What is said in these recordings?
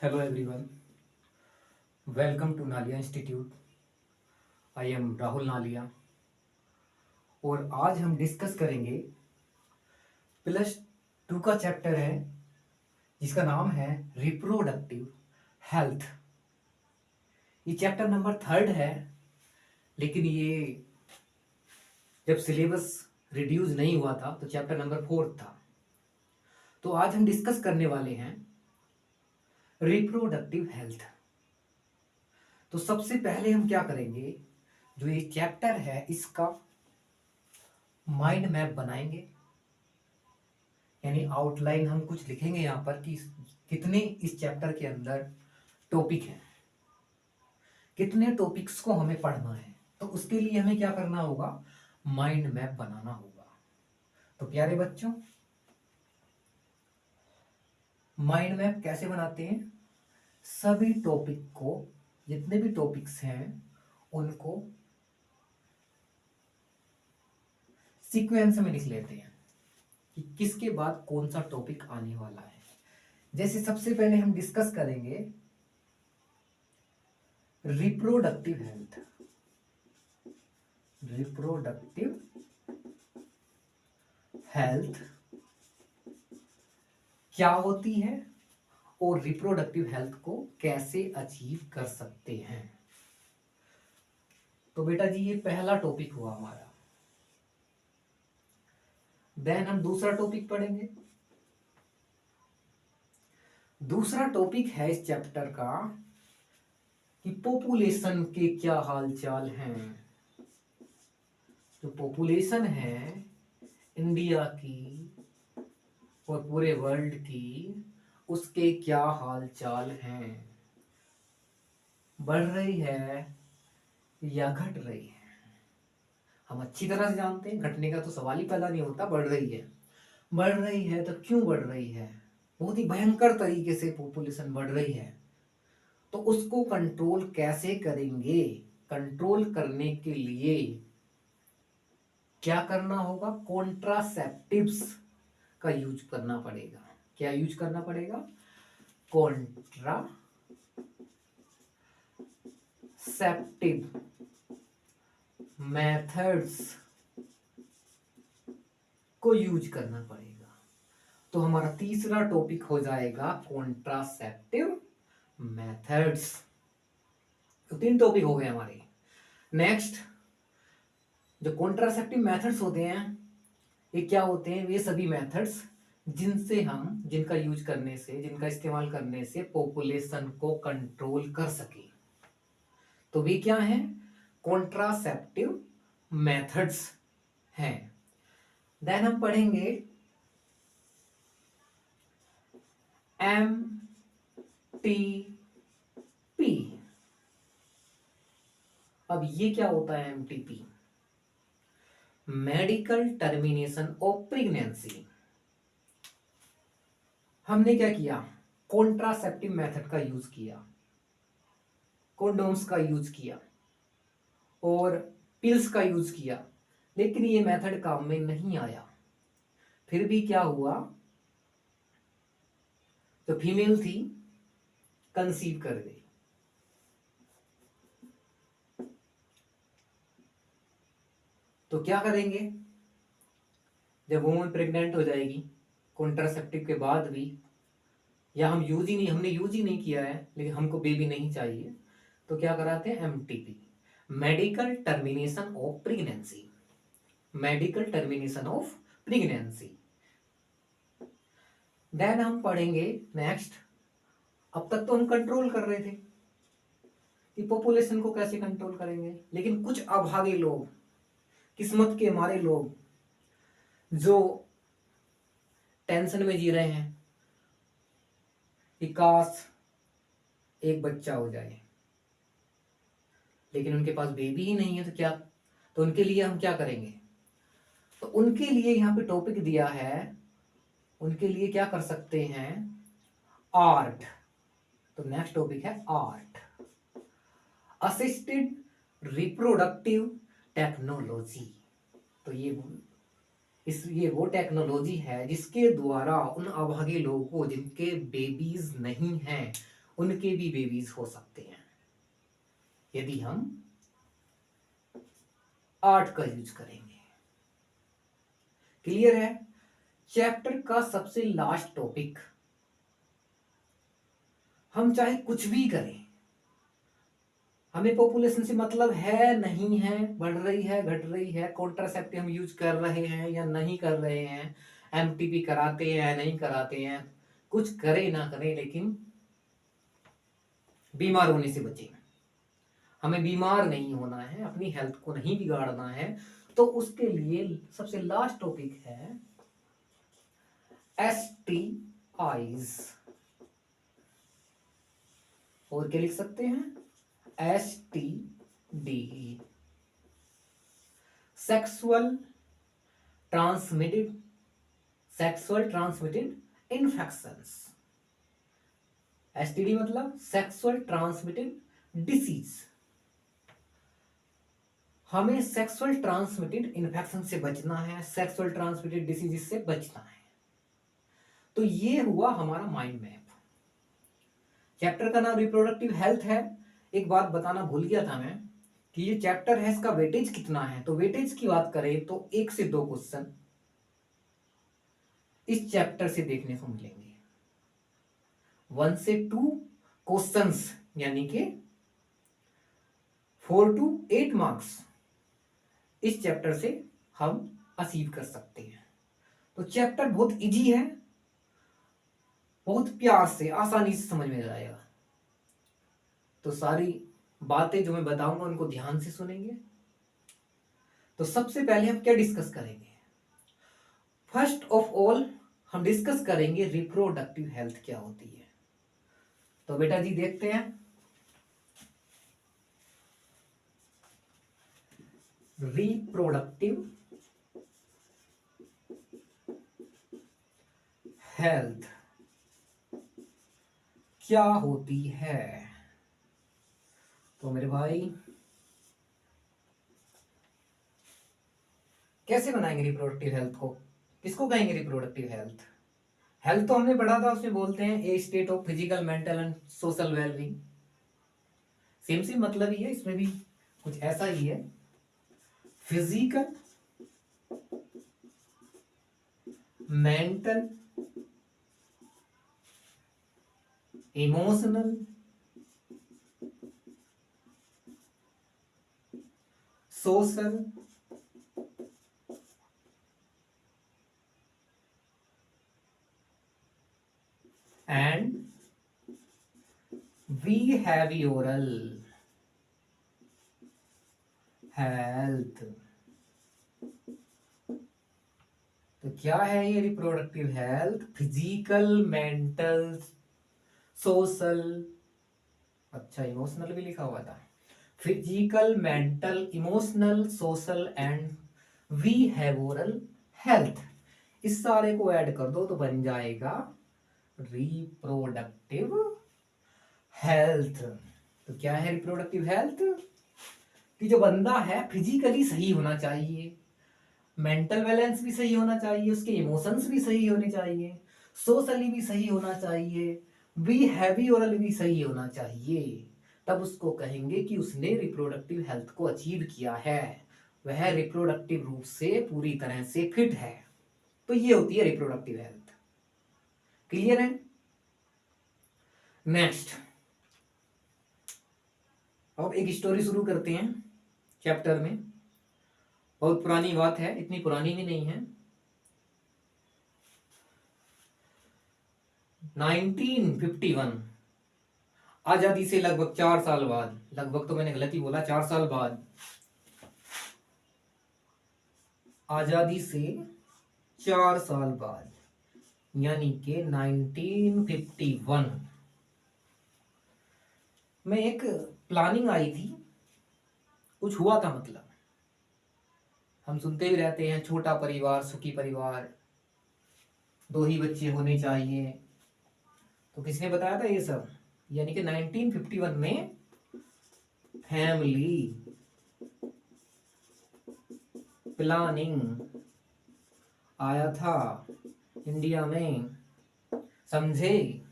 Hello everyone, welcome to Nalia institute. I am Rahul Nalia और आज हम डिस्कस करेंगे प्लस टू का चैप्टर है जिसका नाम है रिप्रोडक्टिव हेल्थ। ये चैप्टर नंबर 3 है, लेकिन ये जब सिलेबस रिड्यूस नहीं हुआ था तो चैप्टर नंबर 4 था। तो आज हम डिस्कस करने वाले हैं रिप्रोडक्टिव हेल्थ। तो सबसे पहले हम क्या करेंगे, जो ये चैप्टर है इसका माइंड मैप बनाएंगे, यानी आउटलाइन हम कुछ लिखेंगे यहाँ पर कि कितने इस चैप्टर के अंदर टॉपिक हैं, कितने टॉपिक्स को हमें पढ़ना है। तो उसके लिए हमें क्या करना होगा, माइंड मैप बनाना होगा। तो प्यारे बच्चों, माइंड मैप कैसे बनाते हैं, सभी टॉपिक को, जितने भी टॉपिक्स हैं उनको सीक्वेंस में लिख लेते हैं कि किसके बाद कौन सा टॉपिक आने वाला है। जैसे सबसे पहले हम डिस्कस करेंगे रिप्रोडक्टिव हेल्थ। रिप्रोडक्टिव हेल्थ क्या होती है और रिप्रोडक्टिव हेल्थ को कैसे अचीव कर सकते हैं। तो बेटा जी ये पहला टॉपिक हुआ हमारा। देन हम दूसरा टॉपिक पढ़ेंगे। दूसरा टॉपिक है इस चैप्टर का कि पॉपुलेशन के क्या हालचाल हैं। जो पॉपुलेशन है इंडिया की और पूरे वर्ल्ड की, उसके क्या हालचाल हैं, बढ़ रही है या घट रही है। हम अच्छी तरह से जानते हैं घटने का तो सवाल ही पैदा नहीं होता, बढ़ रही है। बढ़ रही है तो क्यों बढ़ रही है, बहुत ही भयंकर तरीके से पॉपुलेशन बढ़ रही है। तो उसको कंट्रोल कैसे करेंगे, कंट्रोल करने के लिए क्या करना होगा, कॉन्ट्रासेप्टिव्स का यूज करना पड़ेगा। क्या यूज करना पड़ेगा, कॉन्ट्रासेप्टिव मेथड्स को यूज करना पड़ेगा। तो हमारा तीसरा टॉपिक हो जाएगा कॉन्ट्रासेप्टिव मेथड्स। तो 3 टॉपिक हो गए हमारे। नेक्स्ट, जो कॉन्ट्रासेप्टिव मेथड्स होते हैं ये क्या होते हैं, ये सभी मेथड्स जिनसे हम, जिनका यूज करने से, जिनका इस्तेमाल करने से पॉपुलेशन को कंट्रोल कर सके। तो वे क्या हैं, कॉन्ट्रासेप्टिव मेथड्स हैं। देन हम पढ़ेंगे एम टी पी। अब ये क्या होता है MTP, medical termination of pregnancy. हमने क्या किया, कॉन्ट्रासेप्टिव मेथड का यूज किया, कॉन्डोम्स का यूज किया और पिल्स का यूज किया, लेकिन ये मेथड काम में नहीं आया। फिर भी क्या हुआ, जो फीमेल थी कंसीव कर गई। तो क्या करेंगे, जब वुमन प्रेग्नेंट हो जाएगी कॉन्ट्रासेप्टिव के बाद भी, या हम यूज ही नहीं, हमने यूज ही नहीं किया है लेकिन हमको बेबी नहीं चाहिए, तो क्या कराते हैं, MTP, medical termination of pregnancy. Medical termination of pregnancy. Then हम पढ़ेंगे नेक्स्ट, अब तक तो हम कंट्रोल कर रहे थे कि पॉपुलेशन को कैसे कंट्रोल करेंगे, लेकिन कुछ अभागे लोग, किस्मत के मारे लोग जो टेंशन में जी रहे हैं कि काश एक बच्चा हो जाए, लेकिन उनके पास बेबी ही नहीं है, तो क्या, तो उनके लिए हम क्या करेंगे। तो उनके लिए यहाँ पे टॉपिक दिया है, उनके लिए क्या कर सकते हैं, आर्ट। तो नेक्स्ट टॉपिक है आर्ट, असिस्टेड रिप्रोडक्टिव टेक्नोलॉजी। तो ये वो टेक्नोलॉजी है जिसके द्वारा उन अभागे लोगों को जिनके बेबीज नहीं हैं उनके भी बेबीज हो सकते हैं यदि हम 8 का यूज करेंगे। क्लियर है? चैप्टर का सबसे लास्ट टॉपिक, हम चाहे कुछ भी करें, हमें पॉपुलेशन से मतलब है नहीं है, बढ़ रही है घट रही है, कॉन्ट्रासेप्टिव हम यूज कर रहे हैं या नहीं कर रहे हैं, एमटीपी कराते हैं या नहीं कराते हैं, कुछ करें ना करें, लेकिन बीमार होने से बचें। हमें बीमार नहीं होना है, अपनी हेल्थ को नहीं बिगाड़ना है। तो उसके लिए सबसे लास्ट टॉपिक है STIs, और क्या लिख सकते हैं? STD, sexual transmitted infections. STD मतलब सेक्सुअल ट्रांसमिटेड डिसीज। हमें सेक्सुअल ट्रांसमिटेड इन्फेक्शन से बचना है, सेक्सुअल ट्रांसमिटेड डिसीज से बचना है। तो ये हुआ हमारा माइंड मैप। चैप्टर का नाम रिप्रोडक्टिव हेल्थ है। एक बात बताना भूल गया था मैं कि ये चैप्टर है, इसका वेटेज कितना है। तो वेटेज की बात करें तो 1 से 2 क्वेश्चन इस चैप्टर से देखने को मिलेंगे। 1 से 2 क्वेश्चंस, यानी कि 4 to 8 मार्क्स इस चैप्टर से हम अचीव कर सकते हैं। तो चैप्टर बहुत इजी है, बहुत प्यार से आसानी से समझ में जाएगा। तो सारी बातें जो मैं बताऊंगा उनको ध्यान से सुनेंगे। तो सबसे पहले हम क्या डिस्कस करेंगे? फर्स्ट ऑफ ऑल हम डिस्कस करेंगे रिप्रोडक्टिव हेल्थ क्या होती है। तो बेटा जी देखते हैं, रिप्रोडक्टिव हेल्थ क्या होती है। तो मेरे भाई कैसे बनाएंगे रिप्रोडक्टिव हेल्थ को? किसको कहेंगे रिप्रोडक्टिव हेल्थ? हेल्थ तो हमने पढ़ा था, उसमें बोलते हैं a state of physical, mental and social wellbeing. Same same मतलब ही है, इसमें भी कुछ ऐसा ही है। Physical, mental, emotional, social and behavioural health. तो क्या है ये reproductive health? Physical, mental, social, अच्छा इमोशनल भी लिखा हुआ था। Physical, mental, emotional, social and behavioural health, इस सारे को ऐड कर दो तो बन जाएगा रिप्रोडक्टिव हेल्थ। तो क्या है रिप्रोडक्टिव हेल्थ? कि जो बंदा है फिजिकली सही होना चाहिए, मेंटल बैलेंस भी सही होना चाहिए, उसके इमोशंस भी सही होने चाहिए, सोशली भी सही होना चाहिए, बिहेवियरल भी सही होना चाहिए। तब उसको कहेंगे कि उसने रिप्रोडक्टिव हेल्थ को अचीव किया है, वह रिप्रोडक्टिव रूप से पूरी तरह से फिट है। तो ये होती है रिप्रोडक्टिव हेल्थ। क्लियर है? नेक्स्ट, अब एक स्टोरी शुरू करते हैं चैप्टर में। बहुत पुरानी बात है, इतनी पुरानी भी नहीं है। 1951, आजादी से लगभग 4 साल बाद, लगभग तो मैंने गलत ही बोला, 4 साल बाद, आजादी से 4 साल बाद, यानी कि 1951 में एक प्लानिंग आई थी, कुछ हुआ था। मतलब हम सुनते ही रहते हैं छोटा परिवार सुखी परिवार, 2 ही बच्चे होने चाहिए। तो किसने बताया था ये सब? यानी कि 1951 में फैमिली प्लानिंग आया था इंडिया में, समझे?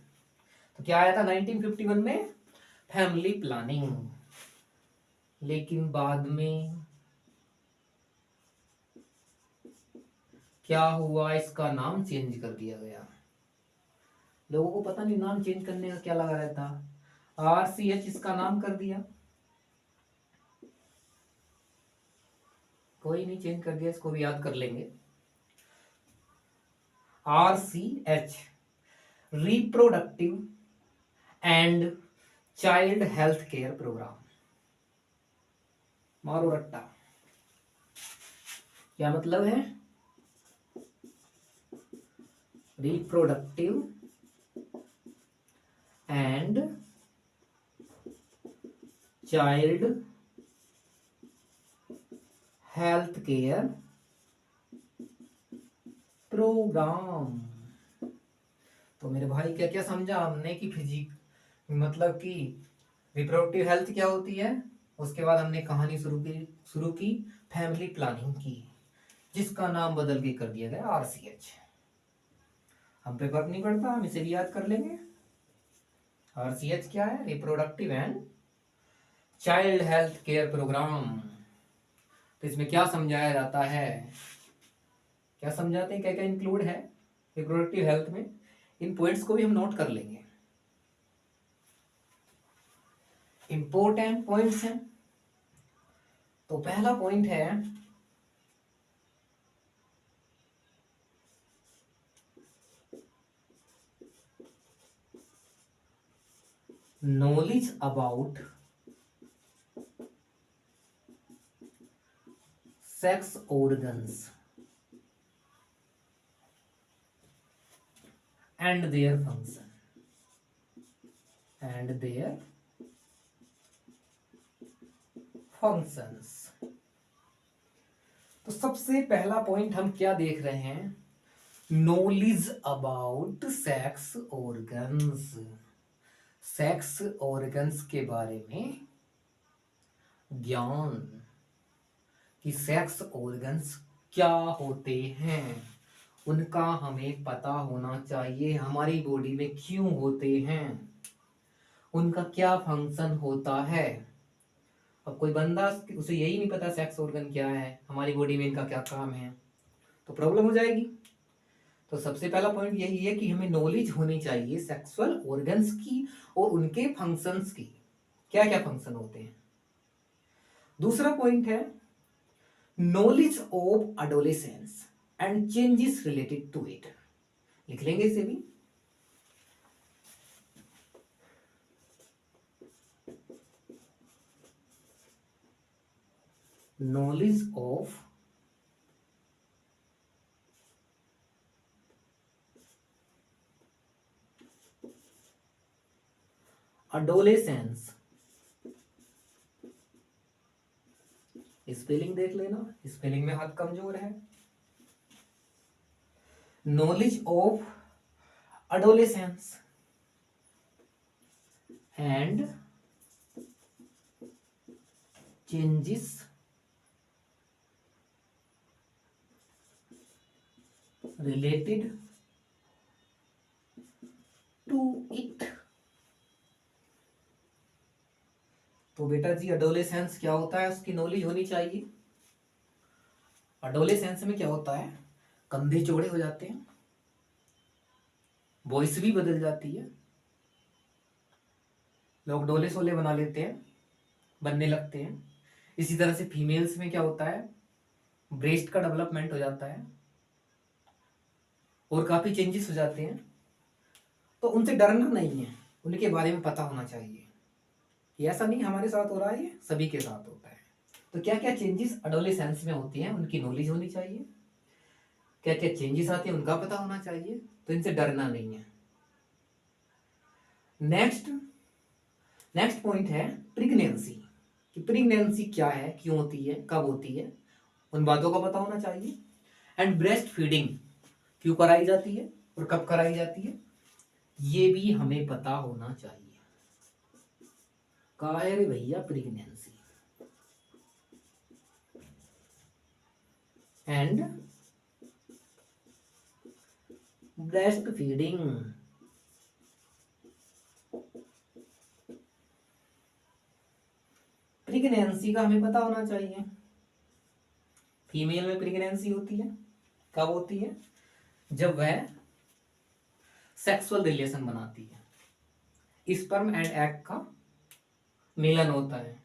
तो क्या आया था 1951 में? Family planning. लेकिन बाद में क्या हुआ, इसका नाम चेंज कर दिया गया। लोगों को पता नहीं नाम चेंज करने का क्या लगा रहता। RCH इसका नाम कर दिया, कोई नहीं, चेंज कर दिया, इसको भी याद कर लेंगे। RCH, reproductive and child health care programme. मारो रट्टा, क्या मतलब है? Reproductive and child health care programme. तो मेरे भाई क्या क्या समझा हमने कि फिजिक मतलब कि रिप्रोडक्टिव हेल्थ क्या होती है। उसके बाद हमने कहानी शुरू की फैमिली प्लानिंग की, जिसका नाम बदल के कर दिया गया RCH। हम पे फर्क नहीं पड़ता, हम इसे भी याद कर लेंगे। RCH क्या है? Reproductive and child health care programme. तो इसमें क्या समझाया जाता है, क्या समझाते हैं, क्या क्या इंक्लूड है रिप्रोडक्टिव हेल्थ में, इन पॉइंट्स को भी हम नोट कर लेंगे। इंपॉर्टेंट पॉइंट्स हैं। तो पहला पॉइंट है knowledge about sex organs and their function and their functions। तो सबसे पहला पॉइंट हम क्या देख रहे हैं? Knowledge about sex organs. Sex organs के बारे में ज्ञान, कि सेक्स ऑर्गन्स क्या होते हैं, उनका हमें पता होना चाहिए। हमारी बॉडी में क्यों होते हैं, उनका क्या फंक्शन होता है। अब कोई बंदा उसे यही नहीं पता सेक्स ऑर्गन क्या है, हमारी बॉडी में इनका क्या काम है, तो प्रॉब्लम हो जाएगी। तो सबसे पहला पॉइंट यही है कि हमें नॉलेज होनी चाहिए सेक्सुअल ऑर्गन्स की और उनके फंक्शंस की, क्या क्या फंक्शन होते हैं। दूसरा पॉइंट है knowledge of adolescence and changes related to it. लिख लेंगे इसे भी। नॉलेज ऑफ अडोलेसेंस, स्पेलिंग देख लेना, स्पेलिंग में हाथ कमजोर है। Knowledge of adolescence and changes related to it. तो बेटा जी अडोलेसेंस क्या होता है, उसकी नॉलेज होनी चाहिए। अडोलेसेंस में क्या होता है, कंधे चौड़े हो जाते हैं, वॉइस भी बदल जाती है, लोग डोले सोले बना लेते हैं, बनने लगते हैं। इसी तरह से फीमेल्स में क्या होता है, ब्रेस्ट का डेवलपमेंट हो जाता है और काफी चेंजेस हो जाते हैं। तो उनसे डरना नहीं है, उनके बारे में पता होना चाहिए कि ऐसा नहीं हमारे साथ हो रहा है, ये सभी के साथ होता है। तो क्या क्या चेंजेस अडोलेसेंस में होती हैं, उनकी नॉलेज होनी चाहिए। क्या क्या चेंजेस आते हैं उनका पता होना चाहिए, तो इनसे डरना नहीं है। नेक्स्ट नेक्स्ट पॉइंट है प्रेगनेंसी, कि प्रेगनेंसी क्या है, क्यों होती है, कब होती है, उन बातों का पता होना चाहिए। एंड ब्रेस्ट फीडिंग क्यों कराई जाती है और कब कराई जाती है, ये भी हमें पता होना चाहिए। कहा है रे भैया pregnancy and breast feeding. Pregnancy का हमें पता होना चाहिए। फीमेल में प्रेगनेंसी होती है कब होती है? जब वह सेक्सुअल रिलेशन बनाती है, स्पर्म एंड एग का मिलन होता है,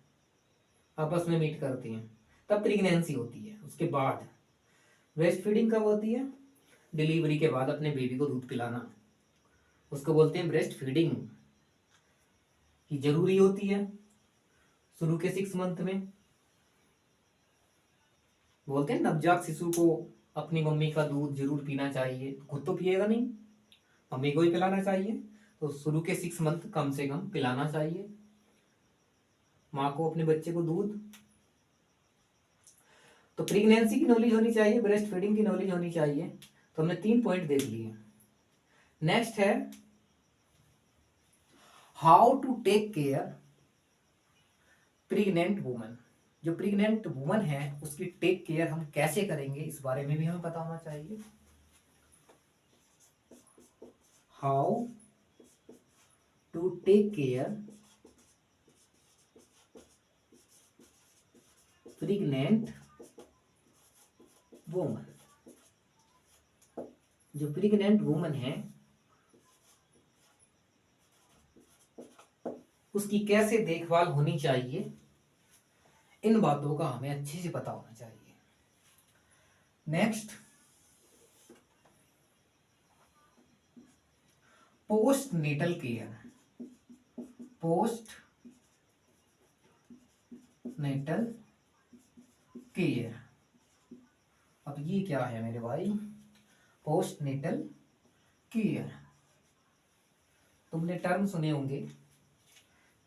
आपस में मीट करती हैं, तब प्रेगनेंसी होती है। उसके बाद ब्रेस्ट फीडिंग कब होती है? डिलीवरी के बाद अपने बेबी को दूध पिलाना, उसको बोलते हैं ब्रेस्ट फीडिंग। ये जरूरी होती है शुरू के 6 मंथ में। बोलते हैं नवजात शिशु को अपनी मम्मी का दूध जरूर पीना चाहिए, खुद तो पिएगा नहीं, मम्मी को ही पिलाना चाहिए। तो शुरू के 6 मंथ कम से कम पिलाना चाहिए माँ को अपने बच्चे को दूध। तो प्रेगनेंसी की नॉलेज होनी चाहिए, ब्रेस्ट फीडिंग की नॉलेज होनी चाहिए। तो हमने 3 पॉइंट देख लिए। नेक्स्ट है how to take care pregnant woman. जो प्रेग्नेंट वुमन है उसकी टेक केयर हम कैसे करेंगे, इस बारे में भी हमें पता होना चाहिए। How to take care pregnant woman. जो प्रेग्नेंट वुमन है उसकी कैसे देखभाल होनी चाहिए, इन बातों का हमें अच्छे से पता होना चाहिए। Next, postnatal care. Postnatal care, अब ये क्या है मेरे भाई? पोस्ट नेटल केयर, तुमने टर्म सुने होंगे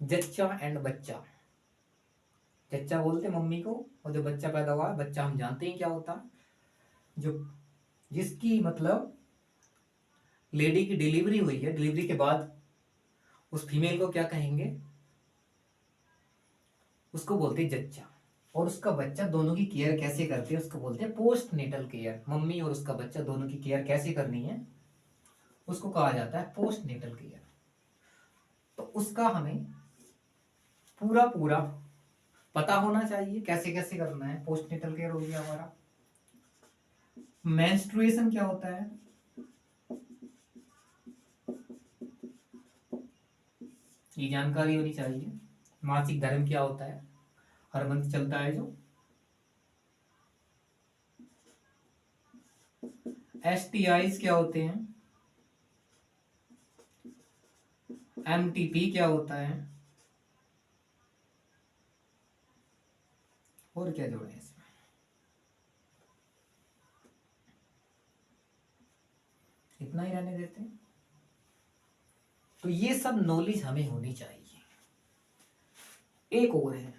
जच्चा एंड बच्चा। जच्चा बोलते मम्मी को, और जो बच्चा पैदा हुआ बच्चा हम जानते हैं क्या होता है। जो जिसकी मतलब लेडी की डिलीवरी हुई है, डिलीवरी के बाद उस फीमेल को क्या कहेंगे? उसको बोलते हैं जच्चा। और उसका बच्चा दोनों की केयर कैसे करते हैं उसको बोलते हैं पोस्ट नेटल केयर। मम्मी और उसका बच्चा दोनों की केयर कैसे करनी है उसको कहा जाता है पोस्ट नेटल केयर। तो उसका हमें पूरा पूरा पता होना चाहिए कैसे कैसे करना है। पोस्ट नेटल केयर हो गया हमारा। मेंस्ट्रुएशन क्या होता है? ये जानकारी होनी चाहिए। मासिक धर्म क्या होता है? हर मंथ चलता है जो। STIs क्या होते हैं? MTP क्या होता है? और क्या जोड़े इसमें? इतना ही रहने देते हैं। तो ये सब नॉलेज हमें होनी चाहिए। एक और है,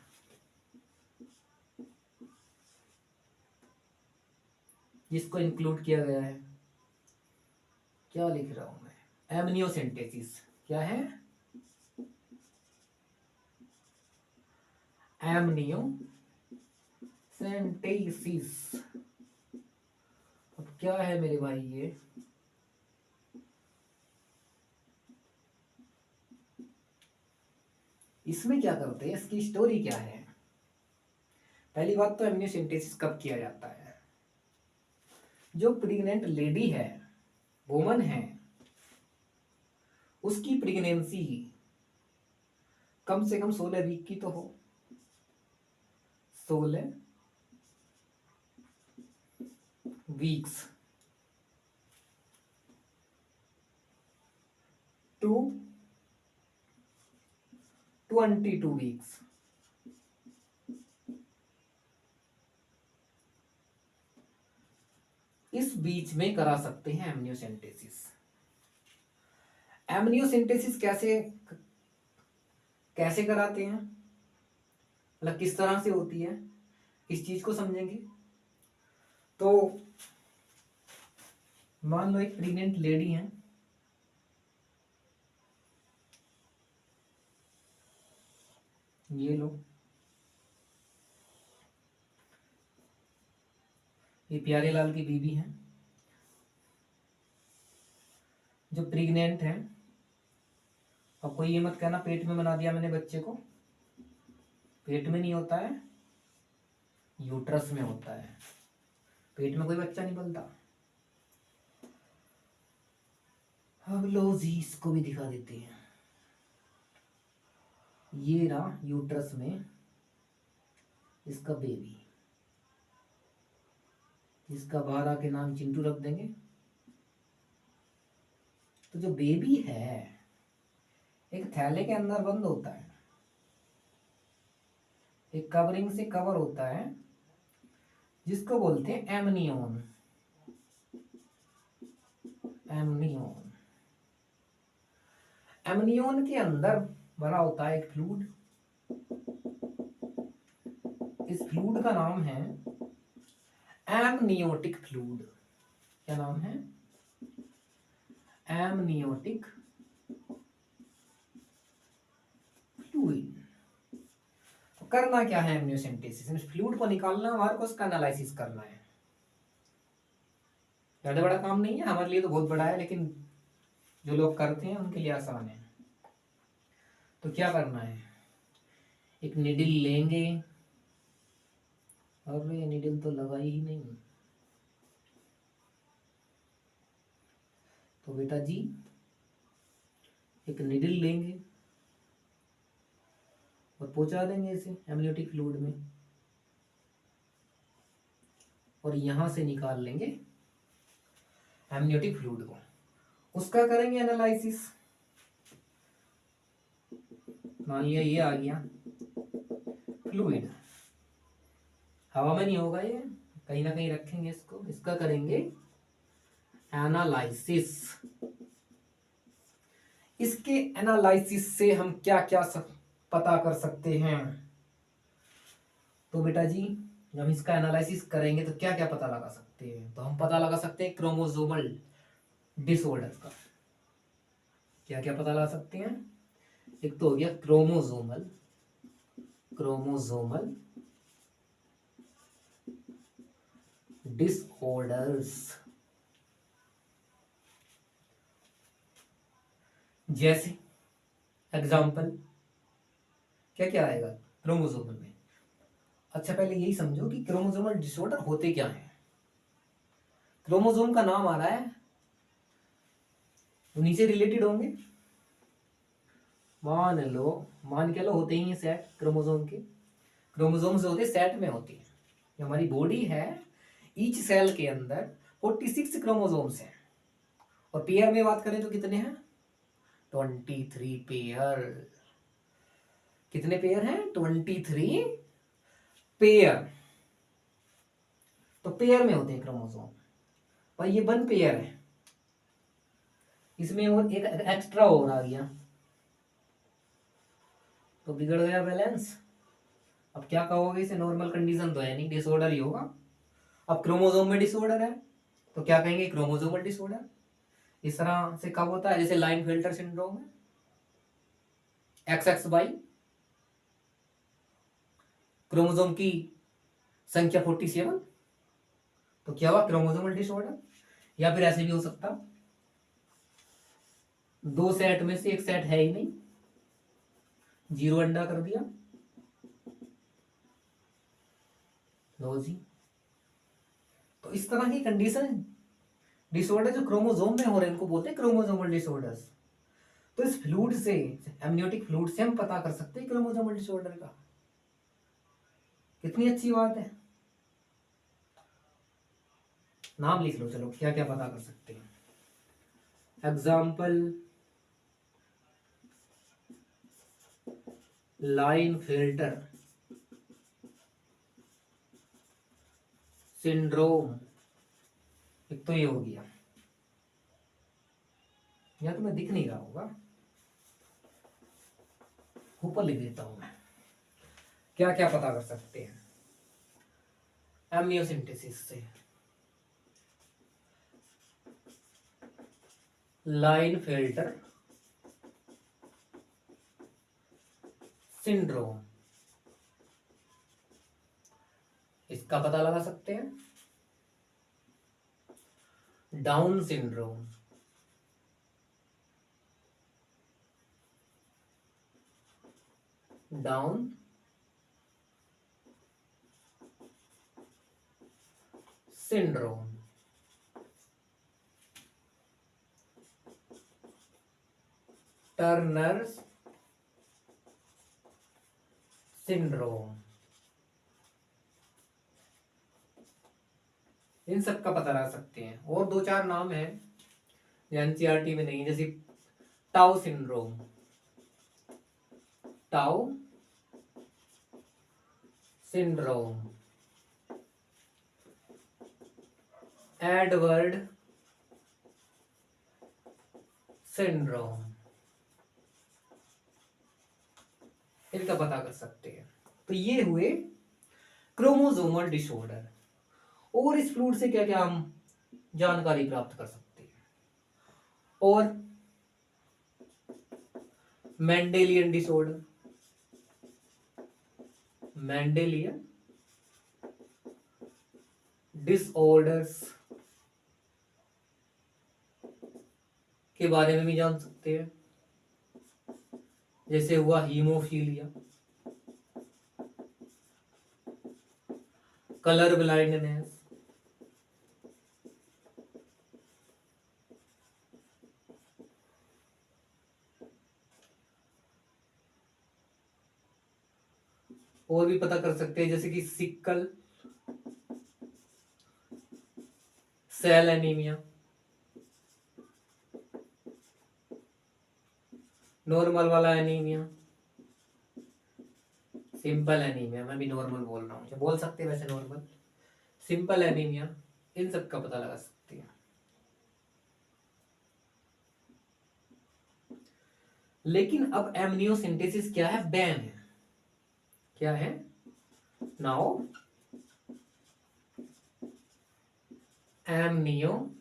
जिसको इंक्लूड किया गया है, क्या लिख रहा हूं मैं? एमनियोसेंटेसिस। क्या है? एमनियोसेंटेसिस। अब क्या है मेरे भाई ये? इसमें क्या करते हैं, इसकी स्टोरी क्या है? पहली बात तो एमनियोसेंटेसिस कब किया जाता है? जो प्रेग्नेंट लेडी है, वुमन है, उसकी प्रेगनेंसी कम से कम 16 वीक की तो हो। 16 वीक्स टू 22 वीक्स। इस बीच में करा सकते हैं एमनियोसेंटेसिस। एमनियोसेंटेसिस कैसे कैसे कराते हैं, मतलब किस तरह से होती है, इस चीज को समझेंगे। तो मान लो एक प्रेग्नेंट लेडी है, ये लो, ये प्यारे लाल की बीवी है जो प्रेग्नेंट है। अब कोई ये मत कहना पेट में बना दिया मैंने बच्चे को। पेट में नहीं होता है, यूट्रस में होता है। पेट में कोई बच्चा नहीं पलता। अब लो जी इसको भी दिखा देते हैं। ये रहा यूट्रस में इसका बेबी, इसका बाहर आके नाम चिंटू रख देंगे। तो जो बेबी है एक थैले के अंदर बंद होता है, एक कवरिंग से कवर होता है जिसको बोलते हैं एमनियोन। एमनियोन, एमनियोन के अंदर बना होता है एक फ्लूइड। इस फ्लूइड का नाम है एमनियोटिक फ्लूइड। क्या नाम है? Amniotic fluid. तो करना क्या है एमनियोसेंटेसिस? फ्लूइड को निकालना हमारे को, उसका एनालिसिस करना है। ज्यादा बड़ा काम नहीं है, हमारे लिए तो बहुत बड़ा है, लेकिन जो लोग करते हैं उनके लिए आसान है। तो क्या करना है, एक निडल लेंगे। अरे निडल तो लगाई ही नहीं। तो बेटा जी एक निडल लेंगे और पहुंचा देंगे इसे एमनियोटिक फ्लूइड में, और यहां से निकाल लेंगे एमनियोटिक फ्लूइड को। उसका करेंगे एनालिसिस। मान लिया ये आ गया फ्लूइड, हवा में नहीं होगा ये, कहीं ना कहीं रखेंगे इसको। इसका करेंगे एनालिसिस। इसके एनालिसिस से हम क्या क्या पता कर सकते हैं? तो बेटा जी जब इसका एनालिसिस करेंगे तो क्या क्या पता लगा सकते हैं? तो हम पता लगा सकते हैं क्रोमोसोमल डिसऑर्डर का। क्या क्या पता लगा सकते हैं? एक तो हो गया क्रोमोसोमल, क्रोमोसोमल डिसऑर्डर्स। जैसे एग्जाम्पल क्या क्या आएगा क्रोमोसोमल में? अच्छा पहले यही समझो कि क्रोमोसोमल डिसऑर्डर होते क्या हैं। क्रोमोसोम का नाम आ रहा है, उन्हीं से रिलेटेड होंगे। मान के लो होते ही हैं सेट क्रोमोसोम के। क्रोमोसोम से होते सेट में होती है। जो हमारी बॉडी है, ईच सेल के अंदर 46 क्रोमोसोम्स हैं, और पेयर में बात करें तो कितने हैं? 23 पेयर। कितने पेयर हैं? 23 पेयर। तो पेयर में होते हैं क्रोमोसोम, और ये 1 पेयर है, इसमें और एक एक्स्ट्रा और आ गया तो बिगड़ गया बैलेंस। अब क्या कहोगे इसे? नॉर्मल कंडीशन तो है नहीं, डिसऑर्डर ही होगा। अब क्रोमोसोम में डिसऑर्डर है तो क्या कहेंगे? Chromosomal disorder. इस तरह से कब होता है? जैसे लाइन फिल्टर सिंड्रोम है, XXY, क्रोमोसोम की संख्या 47, तो क्या हुआ? Chromosomal disorder. या फिर ऐसे भी हो सकता, 2 सेट में से एक सेट है ही नहीं, 0 अंडा कर दिया। लो जी, तो इस तरह की कंडीशन डिसऑर्डर जो क्रोमोसोम में हो रहे हैं उनको बोलते हैं क्रोमोसोमल डिसऑर्डर्स। तो इस फ्लूइड से, एमनियोटिक फ्लूइड से हम पता कर सकते हैं क्रोमोसोमल डिसऑर्डर का। कितनी अच्छी बात है। नाम लिख लो, चलो क्या क्या पता कर सकते हैं। एग्जाम्पल लाइन फिल्टर सिंड्रोम, एक तो ये हो गया, या तुम्हें दिख नहीं रहा होगा, ऊपर लिख देता हूं मैं। क्या क्या पता कर सकते हैं एमनियोसेंटेसिस से? लाइन फिल्टर सिंड्रोम, इसका पता लगा सकते हैं। Down syndrome, Down syndrome, Turner's syndrome, इन सब का पता लगा सकते हैं। और दो चार नाम है एनसीईआरटी में नहीं, जैसे tau syndrome, tau syndrome, Edward syndrome, इनका पता कर सकते हैं। तो ये हुए क्रोमोसोमल डिसऑर्डर। और इस फ्लूइड से क्या क्या हम जानकारी प्राप्त कर सकते हैं? और मेंडेलियन डिसऑर्डर, मेंडेलियन डिसऑर्डर्स के बारे में भी जान सकते हैं, जैसे हुआ हीमोफीलिया, कलर ब्लाइंडनेस, और भी पता कर सकते हैं जैसे कि सिकल सेल एनीमिया, नॉर्मल वाला एनीमिया, सिंपल एनीमिया, मैं भी नॉर्मल बोल रहा हूँ, बोल सकते हैं वैसे नॉर्मल, सिंपल एनीमिया, इन सब का पता लगा सकते हैं। लेकिन अब एमनियोसिंथेसिस क्या है? बैन है। क्या है? नाउ एमनियोसिंथेसिस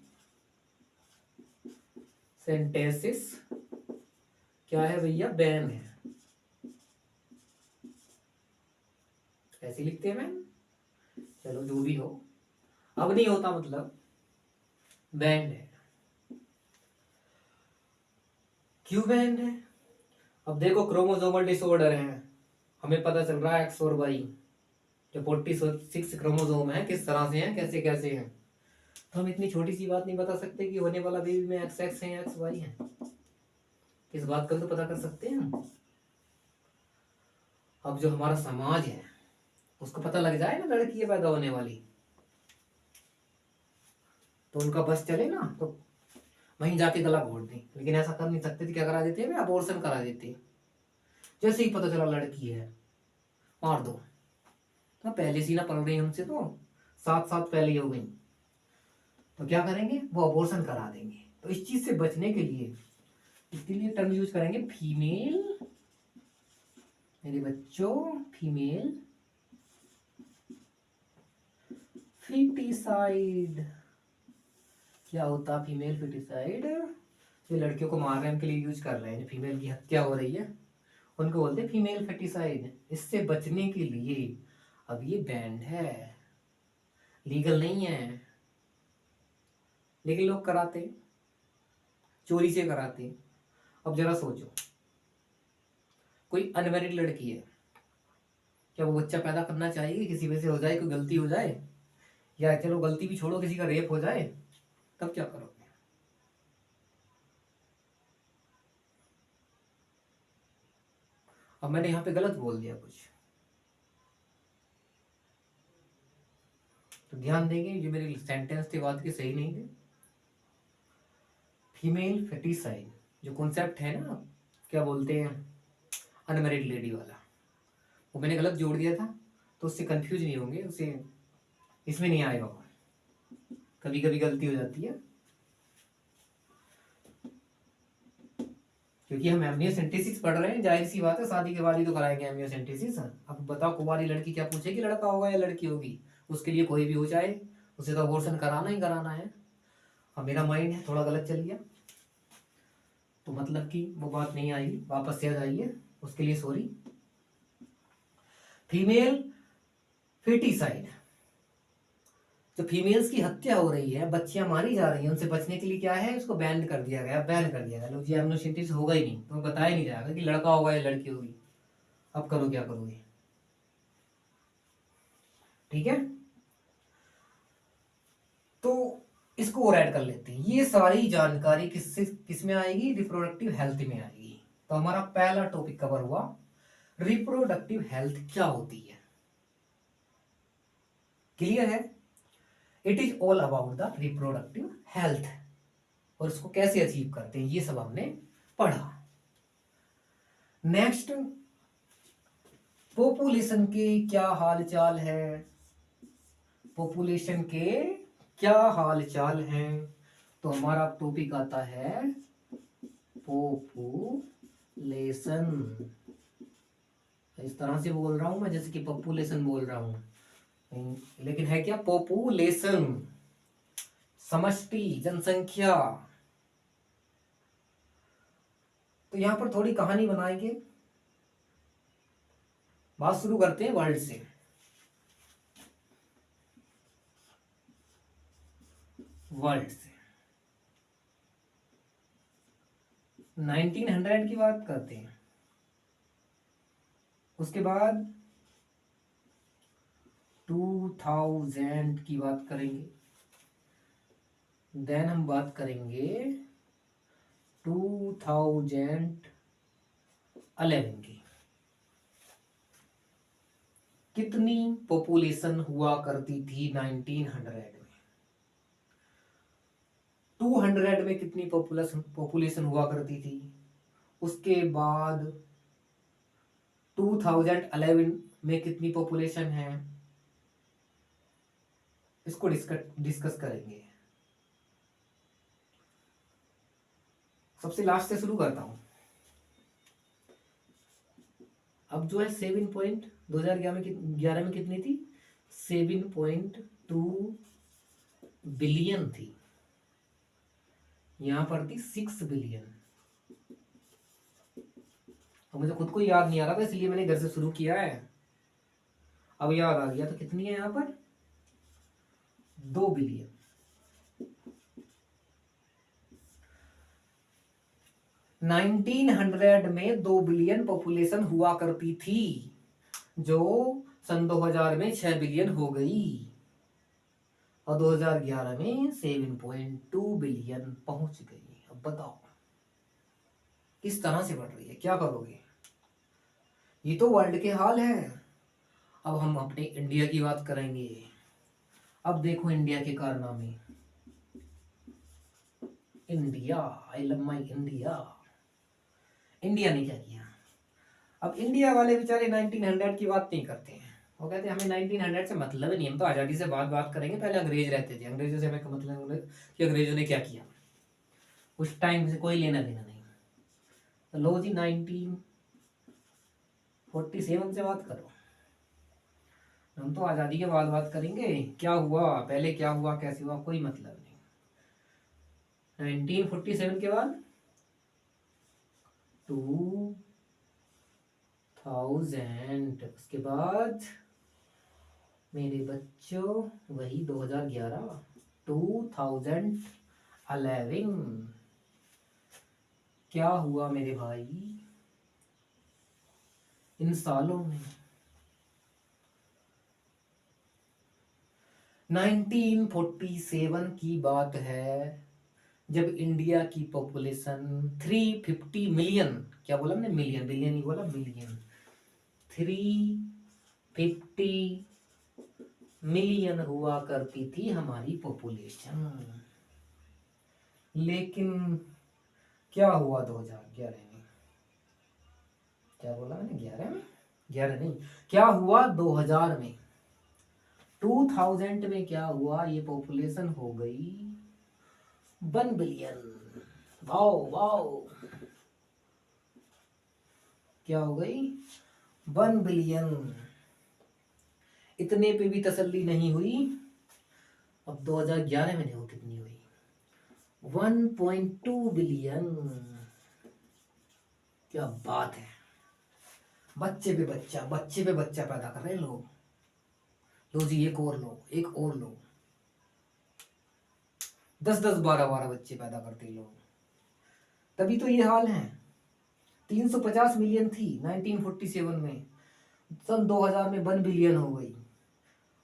क्या है भैया? बैन है। ऐसे लिखते हैं मैम, चलो जो भी हो, अब नहीं होता मतलब बैंड है। क्यों बैंड है? अब देखो क्रोमोसोमल डिसऑर्डर है, हमें पता चल रहा है एक्स और वाई, जो 46 क्रोमोसोम है किस तरह से हैं, कैसे कैसे हैं, तो हम इतनी छोटी सी बात नहीं बता सकते कि होने वाला बेबी में एक्स एक्स है या एक्स वाई है। इस बात का भी तो पता कर सकते हैं हम। अब जो हमारा समाज है उसको पता लग जाए ना लड़की है पैदा होने वाली, तो उनका बस चले ना, तो वहीं जाके गला घोट दें। लेकिन ऐसा कर नहीं सकते थे, क्या करा देते हैं? अबॉर्शन करा देते हैं। जैसे ही पता चला लड़की है, मार दो। तो पहले से ना पल रही हमसे, तो 7 साल पहले हो गई, तो क्या करेंगे? वो अबॉर्शन करा देंगे। तो इस चीज से बचने के लिए इसके लिए टर्म यूज करेंगे फीमेल, मेरे बच्चों, फीमेल फिटिसाइड। क्या होता फीमेल फिटिसाइड? जो लड़कियों को मारने के लिए यूज कर रहे हैं, फीमेल की हत्या हो रही है, उनको बोलते हैं फीमेल फेटिसाइड। इससे बचने के लिए अब ये बैंड है, लीगल नहीं है, लेकिन लोग कराते, चोरी से कराते। अब जरा सोचो, कोई अनमैरिड लड़की है, क्या वो बच्चा पैदा करना चाहिए? किसी वजह से हो जाए, कोई गलती हो जाए, या चलो गलती भी छोड़ो, किसी का रेप हो जाए, तब क्या करोगे? अब मैंने यहाँ पे गलत बोल दिया कुछ, तो ध्यान देंगे, जो मेरे सेंटेंस थे बात के सही नहीं थे। फीमेल फेटिसाइड जो कॉन्सेप्ट है ना, क्या बोलते हैं, अनमैरिड लेडी वाला, वो मैंने गलत जोड़ दिया था, तो उससे कंफ्यूज नहीं होंगे, उसे इसमें नहीं आएगा। कभी कभी गलती हो जाती है, क्योंकि हम एमनियोसेंटेसिस पढ़ रहे हैं, जाहिर सी बात है शादी के बाद ही तो कराएंगे एमनियोसेंटेसिस। अब बताओ कुंवारी लड़की क्या पूछेगी, लड़का होगा या लड़की होगी? उसके लिए कोई भी हो जाए, उसे तो अबॉर्शन कराना ही कराना है। अब मेरा माइंड है थोड़ा गलत चल गया, तो मतलब कि वो बात नहीं आएगी, वापस से आ जाइए, उसके लिए सॉरी। फीमेल फेटिसाइड, जो फीमेल्स की हत्या हो रही है, बच्चियां मारी जा रही हैं, उनसे बचने के लिए क्या है? उसको बैन कर दिया गया, बैन कर दिया गया। लो जी, एमनियोसेंटेसिस होगा ही नहीं, तो बताया नहीं जाएगा कि लड़का होगा या लड़की होगी। अब करो क्या करोगे? ठीक है। तो इसको और ऐड कर लेते हैं। ये सारी जानकारी किस में आएगी? रिप्रोडक्टिव हेल्थ में आएगी। तो हमारा पहला टॉपिक कवर हुआ, रिप्रोडक्टिव हेल्थ क्या होती है। क्लियर है? It is all about the reproductive health, और इसको कैसे अचीव करते हैं ये सब हमने पढ़ा। नेक्स्ट, पॉपुलेशन के क्या हाल चाल है, पॉपुलेशन के क्या हाल चाल हैं। तो हमारा टॉपिक आता है पॉपुलेशन। इस तरह से बोल रहा हूं मैं जैसे कि पॉपुलेशन बोल रहा हूं, लेकिन है क्या? पॉपुलेशन, समष्टि, जनसंख्या। तो यहां पर थोड़ी कहानी बनाएंगे। बात शुरू करते हैं वर्ल्ड से। वर्ल्ड से 1900 की बात करते हैं, उसके बाद 2000 की बात करेंगे, देन हम बात करेंगे 2011 की। कितनी पॉपुलेशन हुआ करती थी 1900 में? 200 में कितनी पॉपुलेशन हुआ करती थी? उसके बाद 2011 में कितनी पॉपुलेशन है, इसको डिस्कस करेंगे। सबसे लास्ट से शुरू करता हूं। अब जो है 2011 में कितनी थी? 7.2 बिलियन थी। यहां पर थी 6 बिलियन। तो मुझे खुद को याद नहीं आ रहा था, इसलिए मैंने घर से शुरू किया है। अब याद आ गया। तो कितनी है यहां पर? 2 बिलियन। 1900 में 2 बिलियन पॉपुलेशन हुआ करती थी, जो सन 2000 में 6 बिलियन हो गई, और 2011 में 7.2 बिलियन पहुंच गई। अब बताओ किस तरह से बढ़ रही है, क्या करोगे? ये तो वर्ल्ड के हाल है। अब हम अपने इंडिया की बात करेंगे। अब देखो इंडिया के कारनामे। India, I love my India. India ने क्या किया? अब इंडिया वाले बेचारे 1900 की बात नहीं करते हैं। वो कहते हैं हमें 1900 से मतलब ही नहीं, हम तो आज़ादी से बात करेंगे। पहले अंग्रेज रहते थे, अंग्रेजों से हमें मतलब कि अंग्रेजों ने क्या किया, उस टाइम से कोई लेना देना नहीं। तो लो जी 1947 से बात करो। हम तो आज़ादी के बाद बात करेंगे। क्या हुआ पहले, क्या हुआ, कैसे हुआ, कोई मतलब नहीं। 1947 के बाद 2000, उसके बाद मेरे बच्चों वही 2011, 2011। क्या हुआ मेरे भाई इन सालों में? 1947 की बात है, जब इंडिया की पॉपुलेशन 350 मिलियन, क्या बोला मैंने? मिलियन, बिलियन नहीं बोला, मिलियन। 350 मिलियन हुआ करती थी हमारी पॉपुलेशन। लेकिन क्या हुआ 2011 में? क्या बोला मैंने? 11 में? 11 नहीं, क्या हुआ 2000 में? 2000 में क्या हुआ? ये पॉपुलेशन हो गई 1 बिलियन। वाओ वाओ, क्या हो गई? 1 बिलियन। इतने पे भी तसल्ली नहीं हुई। अब 2011 में देखो कितनी हुई, 1.2 बिलियन। क्या बात है। बच्चे पे बच्चा, बच्चे पे बच्चा पैदा कर रहे हैं लोग। लो जी एक और लो, एक और लो। 10-10, 12-12 बच्चे पैदा करते लोग। तभी तो ये हाल है। 350 मिलियन थी 1947 में, सन 2000 में 1 बिलियन हो गई,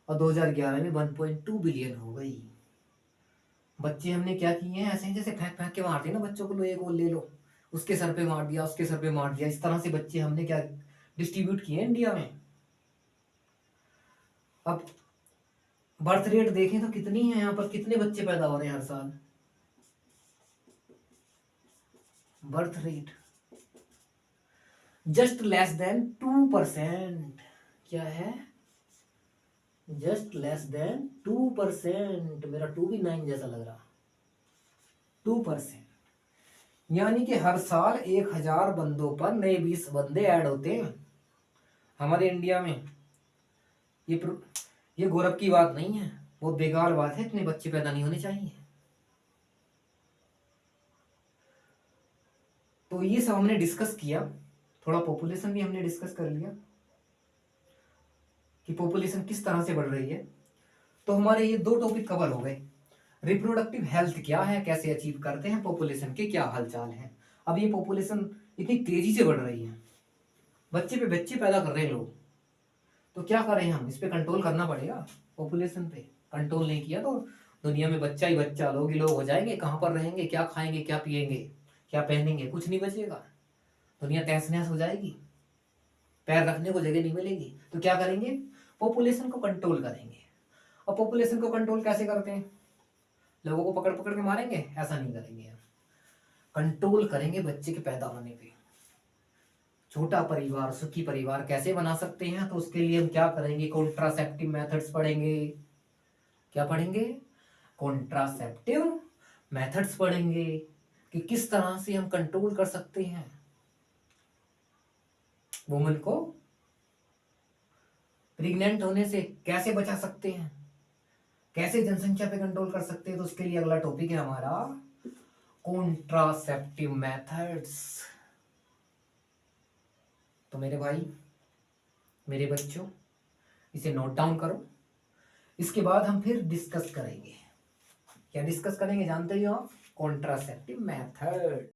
और 2011 में 1.2 बिलियन हो गई। बच्चे हमने क्या किए हैं, ऐसे ही जैसे फेंक फेंक के मारते हैं ना बच्चों को, लो एक और ले लो, उसके सर पे मार दिया, उसके सर पे मार दिया, इस तरह से बच्चे हमने क्या डिस्ट्रीब्यूट किए हैं इंडिया में। अब बर्थ रेट देखें तो कितनी है यहाँ पर, कितने बच्चे पैदा हो रहे हैं हर साल। Birth rate just less than 2%। क्या है, जस्ट लेस देन 2%। मेरा 2 भी 9 जैसा लग रहा। 2%, यानी कि हर साल 1000 बंदों पर नए 20 बंदे ऐड होते हैं हमारे इंडिया में। ये ये गौरव की बात नहीं है, वो बेकार बात है, इतने बच्चे पैदा नहीं होने चाहिए। तो ये सब हमने डिस्कस किया, थोड़ा पॉपुलेशन भी हमने डिस्कस कर लिया कि पॉपुलेशन किस तरह से बढ़ रही है। तो हमारे ये 2 टॉपिक कवर हो गए। रिप्रोडक्टिव हेल्थ क्या है, कैसे अचीव करते हैं, पॉपुलेशन के क्या हालचाल हैं। अब ये पॉपुलेशन इतनी तेजी से बढ़ रही है, बच्चे पे बच्चे पैदा कर रहे हैं लोग, तो क्या करें हम, इस पे कंट्रोल करना पड़ेगा। पॉपुलेशन पे कंट्रोल नहीं किया तो दुनिया में बच्चा ही बच्चा, लोग ही लोग हो जाएंगे, कहाँ पर रहेंगे, क्या खाएंगे, क्या पिएंगे, क्या पहनेंगे, कुछ नहीं बचेगा, दुनिया तहस नहस हो जाएगी, पैर रखने को जगह नहीं मिलेगी। तो क्या करेंगे, पॉपुलेशन को कंट्रोल करेंगे। और पॉपुलेशन को कंट्रोल कैसे करते हैं, लोगों को पकड़ पकड़ के मारेंगे, ऐसा नहीं करेंगे। कंट्रोल करेंगे बच्चे के पैदा होने पे। छोटा परिवार, सुखी परिवार कैसे बना सकते हैं, तो उसके लिए हम क्या करेंगे, कॉन्ट्रासेप्टिव मेथड्स पढ़ेंगे। क्या पढ़ेंगे, कॉन्ट्रासेप्टिव मेथड्स पढ़ेंगे कि किस तरह से हम कंट्रोल कर सकते हैं वुमन को प्रेग्नेंट होने से, कैसे बचा सकते हैं, कैसे जनसंख्या पे कंट्रोल कर सकते हैं। तो उसके लिए अगला टॉपिक है हमारा कॉन्ट्रासेप्टिव मेथड्स। तो मेरे भाई, मेरे बच्चों, इसे नोट डाउन करो। इसके बाद हम फिर डिस्कस करेंगे। क्या डिस्कस करेंगे जानते ही हो आप, कॉन्ट्रासेप्टिव मेथड।